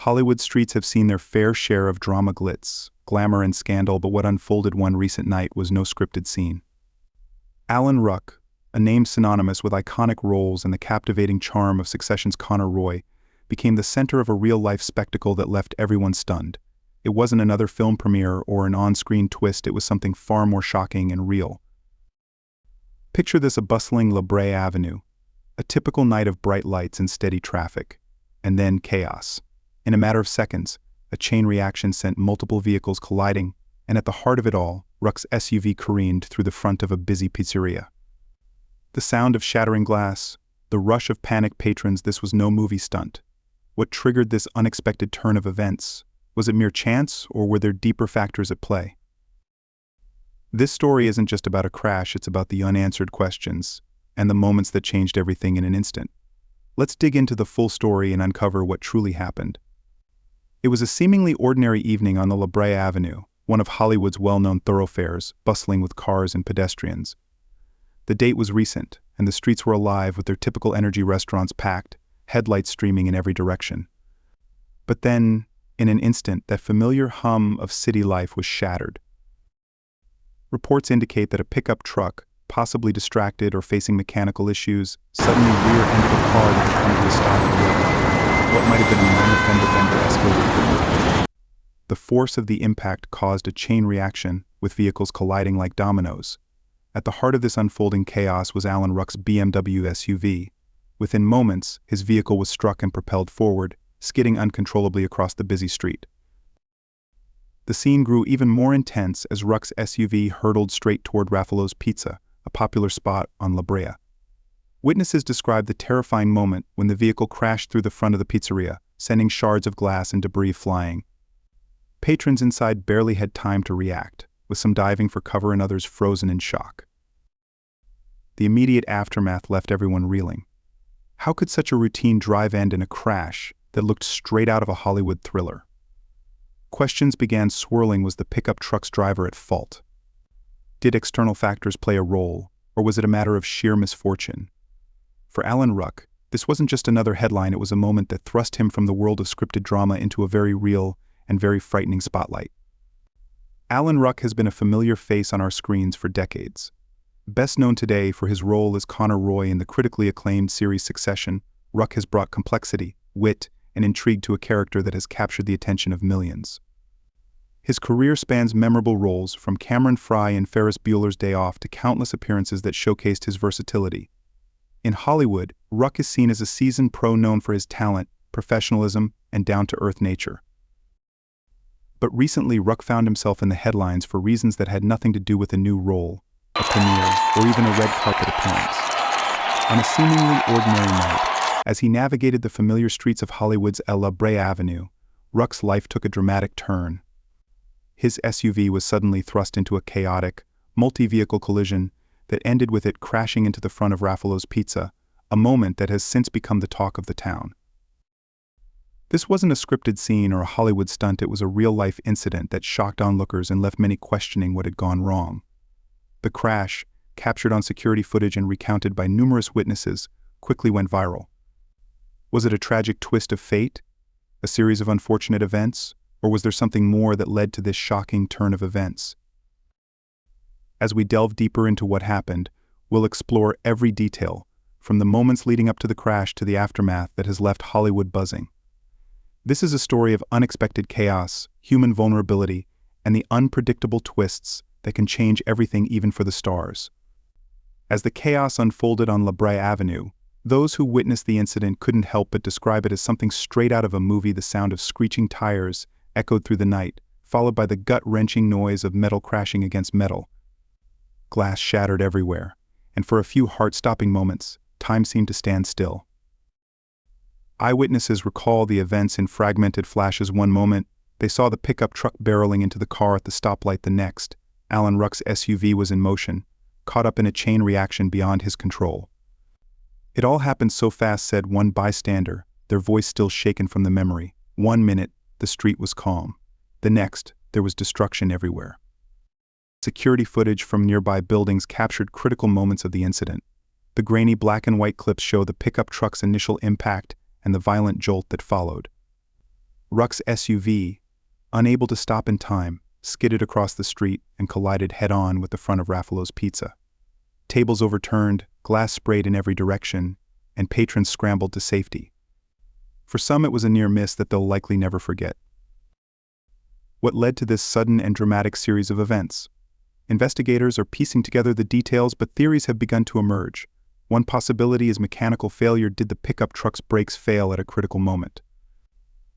Hollywood streets have seen their fair share of drama glitz, glamour and scandal, but what unfolded one recent night was no scripted scene. Alan Ruck, a name synonymous with iconic roles and the captivating charm of Succession's Connor Roy, became the center of a real-life spectacle that left everyone stunned. It wasn't another film premiere or an on-screen twist, it was something far more shocking and real. Picture this: a bustling LaBrea Avenue, a typical night of bright lights and steady traffic, and then chaos. In a matter of seconds, a chain reaction sent multiple vehicles colliding, and at the heart of it all, Ruck's SUV careened through the front of a busy pizzeria. The sound of shattering glass, the rush of panicked patrons, this was no movie stunt. What triggered this unexpected turn of events? Was it mere chance, or were there deeper factors at play? This story isn't just about a crash, it's about the unanswered questions and the moments that changed everything in an instant. Let's dig into the full story and uncover what truly happened. It was a seemingly ordinary evening on the LaBrea Avenue, one of Hollywood's well-known thoroughfares, bustling with cars and pedestrians. The date was recent, and the streets were alive with their typical energy restaurants packed, headlights streaming in every direction. But then, in an instant, that familiar hum of city life was shattered. Reports indicate that a pickup truck, possibly distracted or facing mechanical issues, suddenly rear-ended a car that had come to a stop in the road. What might have been a minor fender bender escalated quickly. The force of the impact caused a chain reaction, with vehicles colliding like dominoes. At the heart of this unfolding chaos was Alan Ruck's BMW SUV. Within moments, his vehicle was struck and propelled forward, skidding uncontrollably across the busy street. The scene grew even more intense as Ruck's SUV hurtled straight toward Raffalo's Pizza, a popular spot on La Brea. Witnesses described the terrifying moment when the vehicle crashed through the front of the pizzeria, sending shards of glass and debris flying. Patrons inside barely had time to react, with some diving for cover and others frozen in shock. The immediate aftermath left everyone reeling. How could such a routine drive end in a crash that looked straight out of a Hollywood thriller? Questions began swirling. Was the pickup truck's driver at fault? Did external factors play a role, or was it a matter of sheer misfortune? For Alan Ruck, this wasn't just another headline, it was a moment that thrust him from the world of scripted drama into a very real and very frightening spotlight. Alan Ruck has been a familiar face on our screens for decades. Best known today for his role as Connor Roy in the critically acclaimed series Succession, Ruck has brought complexity, wit, and intrigue to a character that has captured the attention of millions. His career spans memorable roles from Cameron Fry in Ferris Bueller's Day Off to countless appearances that showcased his versatility. In Hollywood, Ruck is seen as a seasoned pro known for his talent, professionalism, and down-to-earth nature. But recently, Ruck found himself in the headlines for reasons that had nothing to do with a new role, a premiere, or even a red carpet appearance. On a seemingly ordinary night, as he navigated the familiar streets of Hollywood's LaBrea Avenue, Ruck's life took a dramatic turn. His SUV was suddenly thrust into a chaotic, multi-vehicle collision that ended with it crashing into the front of Raffalo's Pizza, a moment that has since become the talk of the town. This wasn't a scripted scene or a Hollywood stunt, it was a real-life incident that shocked onlookers and left many questioning what had gone wrong. The crash, captured on security footage and recounted by numerous witnesses, quickly went viral. Was it a tragic twist of fate? A series of unfortunate events? Or was there something more that led to this shocking turn of events? As we delve deeper into what happened, we'll explore every detail, from the moments leading up to the crash to the aftermath that has left Hollywood buzzing. This is a story of unexpected chaos, human vulnerability, and the unpredictable twists that can change everything even for the stars. As the chaos unfolded on LaBrea Avenue, those who witnessed the incident couldn't help but describe it as something straight out of a movie. The sound of screeching tires echoed through the night, followed by the gut-wrenching noise of metal crashing against metal. Glass shattered everywhere, and for a few heart-stopping moments, time seemed to stand still. Eyewitnesses recall the events in fragmented flashes. One moment, they saw the pickup truck barreling into the car at the stoplight. The next, Alan Ruck's SUV was in motion, caught up in a chain reaction beyond his control. It all happened so fast, said one bystander, their voice still shaken from the memory. 1 minute, the street was calm. The next, there was destruction everywhere. Security footage from nearby buildings captured critical moments of the incident. The grainy black and white clips show the pickup truck's initial impact and the violent jolt that followed. Ruck's SUV, unable to stop in time, skidded across the street and collided head-on with the front of Raffalo's Pizza. Tables overturned, glass sprayed in every direction, and patrons scrambled to safety. For some, it was a near miss that they'll likely never forget. What led to this sudden and dramatic series of events? Investigators are piecing together the details, but theories have begun to emerge. One possibility is mechanical failure. Did the pickup truck's brakes fail at a critical moment?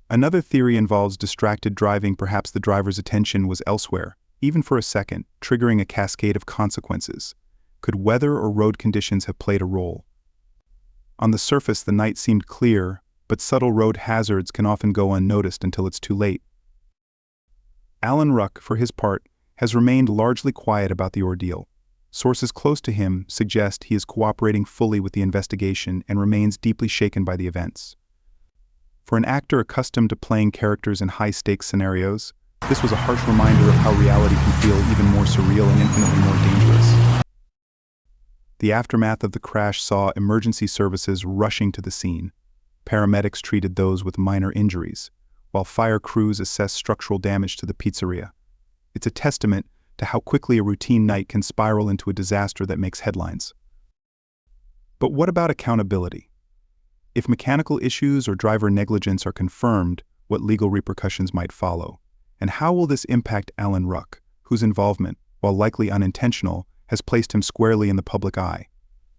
Another theory involves distracted driving. Perhaps the driver's attention was elsewhere, even for a second, triggering a cascade of consequences. Could weather or road conditions have played a role? On the surface, the night seemed clear, but subtle road hazards can often go unnoticed until it's too late. Alan Ruck, for his part, has remained largely quiet about the ordeal. Sources close to him suggest he is cooperating fully with the investigation and remains deeply shaken by the events. For an actor accustomed to playing characters in high-stakes scenarios, this was a harsh reminder of how reality can feel even more surreal and infinitely more dangerous. The aftermath of the crash saw emergency services rushing to the scene. Paramedics treated those with minor injuries, while fire crews assessed structural damage to the pizzeria. It's a testament to how quickly a routine night can spiral into a disaster that makes headlines. But what about accountability? If mechanical issues or driver negligence are confirmed, what legal repercussions might follow? And how will this impact Alan Ruck, whose involvement, while likely unintentional, has placed him squarely in the public eye?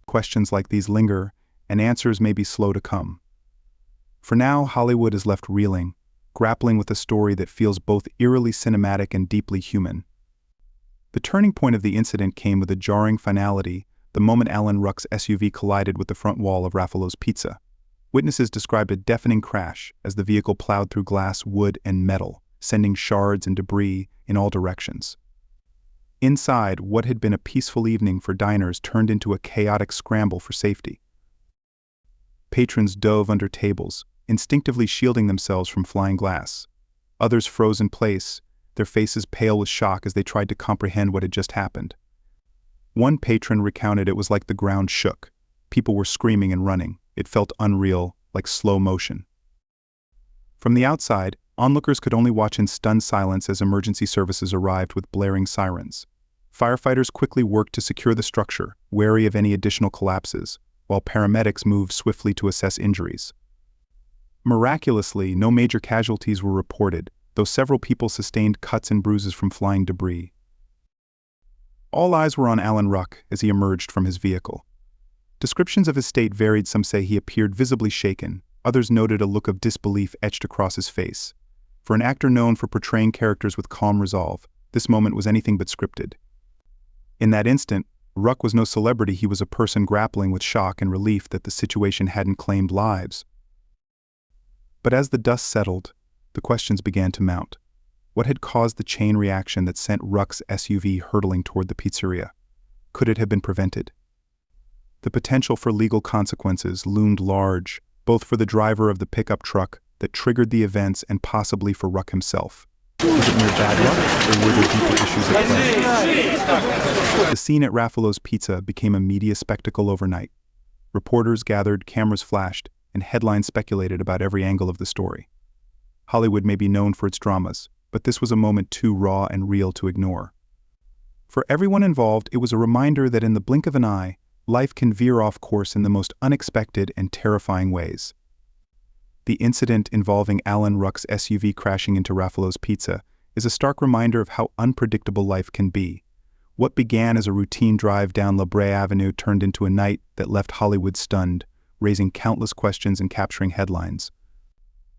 Questions like these linger, and answers may be slow to come. For now, Hollywood is left reeling, grappling with a story that feels both eerily cinematic and deeply human. The turning point of the incident came with a jarring finality, the moment Alan Ruck's SUV collided with the front wall of Raffalo's Pizza. Witnesses described a deafening crash as the vehicle plowed through glass, wood, and metal, sending shards and debris in all directions. Inside, what had been a peaceful evening for diners turned into a chaotic scramble for safety. Patrons dove under tables, instinctively shielding themselves from flying glass. Others froze in place, their faces pale with shock as they tried to comprehend what had just happened. One patron recounted it was like the ground shook. People were screaming and running. It felt unreal, like slow motion. From the outside, onlookers could only watch in stunned silence as emergency services arrived with blaring sirens. Firefighters quickly worked to secure the structure, wary of any additional collapses, while paramedics moved swiftly to assess injuries. Miraculously, no major casualties were reported, though several people sustained cuts and bruises from flying debris. All eyes were on Alan Ruck as he emerged from his vehicle. Descriptions of his state varied. Some say he appeared visibly shaken, others noted a look of disbelief etched across his face. For an actor known for portraying characters with calm resolve, this moment was anything but scripted. In that instant, Ruck was no celebrity. He was a person grappling with shock and relief that the situation hadn't claimed lives. But as the dust settled, the questions began to mount. What had caused the chain reaction that sent Ruck's SUV hurtling toward the pizzeria? Could it have been prevented? The potential for legal consequences loomed large, both for the driver of the pickup truck that triggered the events and possibly for Ruck himself. Was it mere bad luck, or were there deeper issues at play? The scene at Raffalo's Pizza became a media spectacle overnight. Reporters gathered, cameras flashed, and headlines speculated about every angle of the story. Hollywood may be known for its dramas, but this was a moment too raw and real to ignore. For everyone involved, it was a reminder that in the blink of an eye, life can veer off course in the most unexpected and terrifying ways. The incident involving Alan Ruck's SUV crashing into Raffalo's Pizza is a stark reminder of how unpredictable life can be. What began as a routine drive down LaBrea Avenue turned into a night that left Hollywood stunned, raising countless questions and capturing headlines.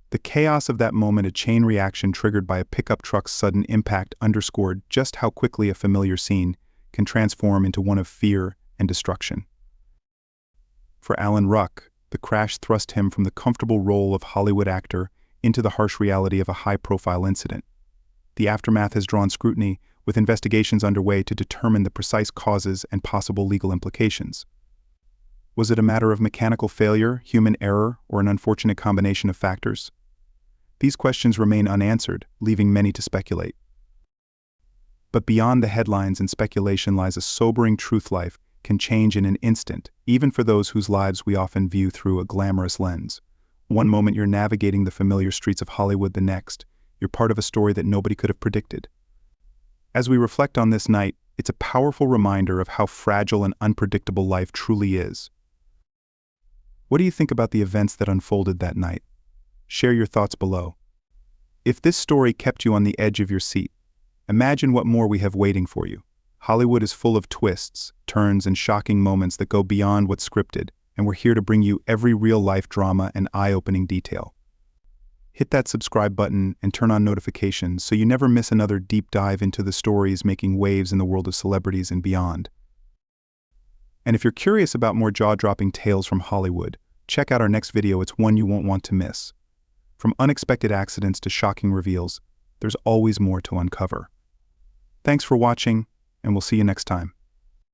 The chaos of that moment, a chain reaction triggered by a pickup truck's sudden impact, underscored just how quickly a familiar scene can transform into one of fear and destruction. For Alan Ruck, the crash thrust him from the comfortable role of Hollywood actor into the harsh reality of a high-profile incident. The aftermath has drawn scrutiny, with investigations underway to determine the precise causes and possible legal implications. Was it a matter of mechanical failure, human error, or an unfortunate combination of factors? These questions remain unanswered, leaving many to speculate. But beyond the headlines and speculation lies a sobering truth. Life can change in an instant, even for those whose lives we often view through a glamorous lens. One moment you're navigating the familiar streets of Hollywood, the next, you're part of a story that nobody could have predicted. As we reflect on this night, it's a powerful reminder of how fragile and unpredictable life truly is. What do you think about the events that unfolded that night? Share your thoughts below. If this story kept you on the edge of your seat, imagine what more we have waiting for you. Hollywood is full of twists, turns, and shocking moments that go beyond what's scripted, and we're here to bring you every real-life drama and eye-opening detail. Hit that subscribe button and turn on notifications so you never miss another deep dive into the stories making waves in the world of celebrities and beyond. And if you're curious about more jaw-dropping tales from Hollywood, check out our next video. It's one you won't want to miss. From unexpected accidents to shocking reveals, there's always more to uncover. Thanks for watching, and we'll see you next time.